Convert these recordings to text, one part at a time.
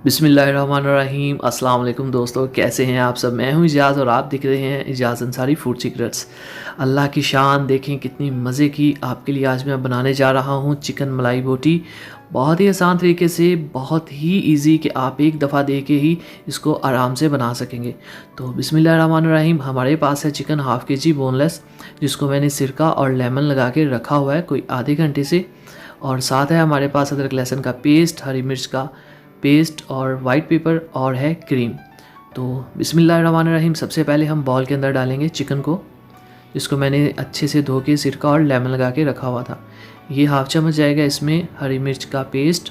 बिस्मिल्लाहिर्रहमानिर्रहीम। अस्सलाम वालेकुम दोस्तों, कैसे हैं आप सब। मैं हूं इजाज़ और आप दिख रहे हैं इजाज़ अंसारी फूड सीक्रेट्स। अल्लाह की शान देखें कितनी मज़े की आपके लिए आज मैं बनाने जा रहा हूं चिकन मलाई बोटी। बहुत ही आसान तरीके से, बहुत ही इजी कि आप एक दफ़ा दे के ही इसको आराम से बना सकेंगे। तो बिस्मिल्लाहिर्रहमानिर्रहीम। हमारे पास है चिकन हाफ़ केजी बोनलेस, जिसको मैंने सिरका और लेमन लगा के रखा हुआ है कोई आधे घंटे से। और साथ है हमारे पास अदरक लहसुन का पेस्ट, हरी मिर्च का पेस्ट और वाइट पेपर और है क्रीम। तो बिस्मिल्लाहिर्रहमानिर्रहीम। सबसे पहले हम बॉल के अंदर डालेंगे चिकन को, जिसको मैंने अच्छे से धो के सिरका और लेमन लगा के रखा हुआ था। ये हाफ चम्मच जाएगा इसमें हरी मिर्च का पेस्ट,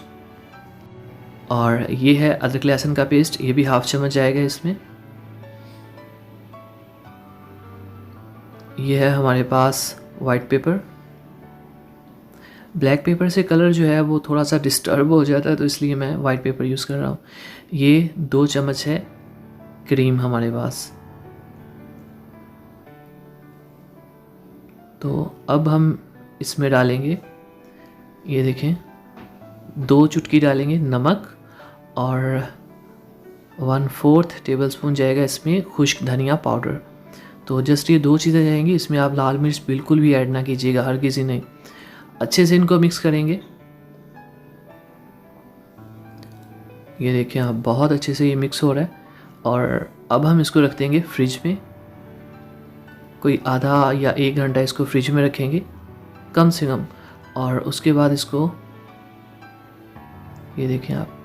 और ये है अदरक लहसुन का पेस्ट, ये भी हाफ चम्मच जाएगा इसमें। ये है हमारे पास वाइट पेपर। ब्लैक पेपर से कलर जो है वो थोड़ा सा डिस्टर्ब हो जाता है, तो इसलिए मैं वाइट पेपर यूज़ कर रहा हूँ। ये 2 चम्मच है क्रीम हमारे पास। तो अब हम इसमें डालेंगे, ये देखें, 2 चुटकी डालेंगे नमक, और 1/4 टेबलस्पून जाएगा इसमें खुश्क धनिया पाउडर। तो जस्ट ये 2 चीज़ें जाएंगी इसमें। आप लाल मिर्च बिल्कुल भी ऐड ना कीजिएगा, हर किसी नहीं। अच्छे से इनको मिक्स करेंगे। ये देखिए आप, बहुत अच्छे से ये मिक्स हो रहा है। और अब हम इसको रख देंगे फ्रिज में, कोई आधा या 1 घंटा इसको फ्रिज में रखेंगे कम से कम। और उसके बाद इसको, ये देखें आप,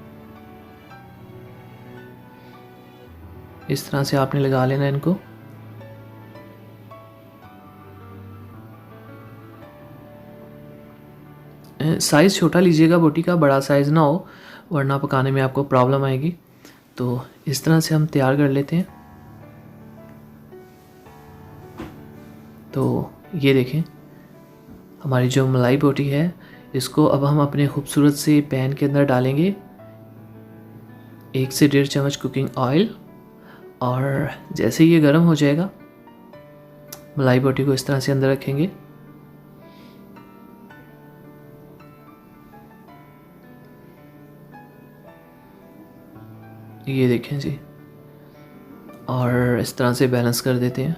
इस तरह से आपने लगा लेना इनको। साइज़ छोटा लीजिएगा बोटी का, बड़ा साइज़ ना हो, वरना पकाने में आपको प्रॉब्लम आएगी। तो इस तरह से हम तैयार कर लेते हैं। तो ये देखें हमारी जो मलाई बोटी है, इसको अब हम अपने खूबसूरत से पैन के अंदर डालेंगे 1 से 1.5 चम्मच कुकिंग ऑयल। और जैसे ये गर्म हो जाएगा, मलाई बोटी को इस तरह से अंदर रखेंगे। ये देखें जी, और इस तरह से बैलेंस कर देते हैं।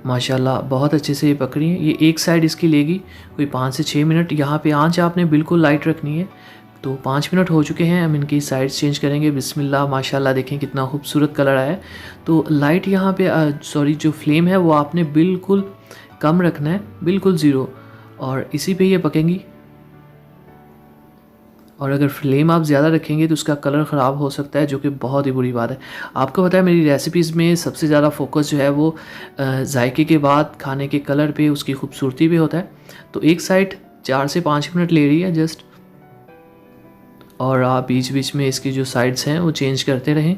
माशाल्लाह बहुत अच्छे से ये पकड़ी है। ये एक साइड इसकी लेगी कोई 5 से 6 मिनट। यहाँ पे आंच आपने बिल्कुल लाइट रखनी है। तो 5 मिनट हो चुके हैं, हम इनकी साइड्स चेंज करेंगे। बिस्मिल्लाह, माशाल्लाह देखें कितना खूबसूरत कलर आया है। तो लाइट यहाँ पे जो फ्लेम है वो आपने बिल्कुल कम रखना है, बिल्कुल ज़ीरो, और इसी पे ये पकेंगी। और अगर फ्लेम आप ज़्यादा रखेंगे तो उसका कलर ख़राब हो सकता है, जो कि बहुत ही बुरी बात है। आपको पता है मेरी रेसिपीज़ में सबसे ज़्यादा फोकस जो है वो जायके के बाद खाने के कलर पे, उसकी खूबसूरती पे होता है। तो एक साइड 4 से 5 मिनट ले रही है जस्ट, और आप बीच बीच में इसकी जो साइड्स हैं वो चेंज करते रहें।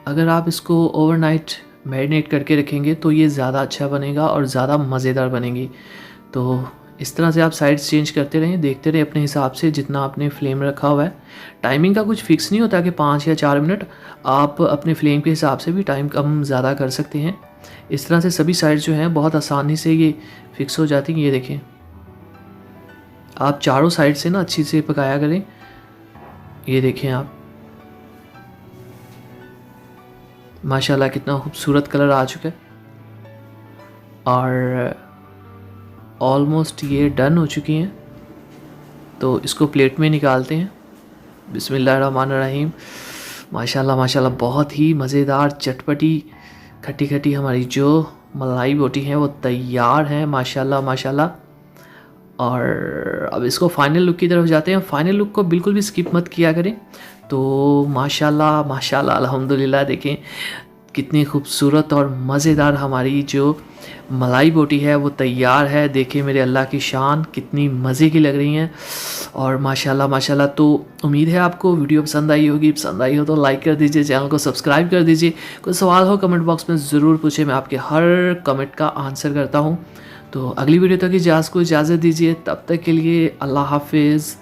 अगर आप इसको ओवरनाइट मैरिनेट करके रखेंगे तो ये ज़्यादा अच्छा बनेगा और ज़्यादा मज़ेदार बनेगी। तो इस तरह से आप साइड्स चेंज करते रहें, देखते रहें अपने हिसाब से, जितना आपने फ्लेम रखा हुआ है। टाइमिंग का कुछ फ़िक्स नहीं होता कि 5 या 4 मिनट, आप अपने फ्लेम के हिसाब से भी टाइम कम ज़्यादा कर सकते हैं। इस तरह से सभी साइड्स जो हैं बहुत आसानी से ये फिक्स हो जाती हैं। ये देखें, आप चारों साइड से ना अच्छी से पकाया करें। ये देखें आप, माशाल्लाह कितना खूबसूरत कलर आ चुका है। और ऑलमोस्ट ये डन हो चुकी हैं। तो इसको प्लेट में निकालते हैं। बिस्मिल्लाहिर्रहमानिर्रहीम। माशाल्लाह माशाल्लाह, बहुत ही मज़ेदार, चटपटी, खट्टी खट्टी हमारी जो मलाई बोटी हैं वो तैयार हैं, माशाल्लाह माशाल्लाह। और अब इसको फाइनल लुक की तरफ जाते हैं। फाइनल लुक को बिल्कुल भी स्किप मत किया करें। तो माशाल्लाह माशाल्लाह, अल्हम्दुलिल्लाह, देखें कितनी खूबसूरत और मज़ेदार हमारी जो मलाई बोटी है वो तैयार है। देखिए मेरे अल्लाह की शान, कितनी मज़े की लग रही हैं। और माशाल्लाह माशाल्लाह। तो उम्मीद है आपको वीडियो पसंद आई होगी। पसंद आई हो तो लाइक कर दीजिए, चैनल को सब्सक्राइब कर दीजिए। कोई सवाल हो कमेंट बॉक्स में ज़रूर पूछें, मैं आपके हर कमेंट का आंसर करता हूँ। तो अगली वीडियो तक को इजाज़त दीजिए। तब तक के लिए अल्लाह हाफिज़।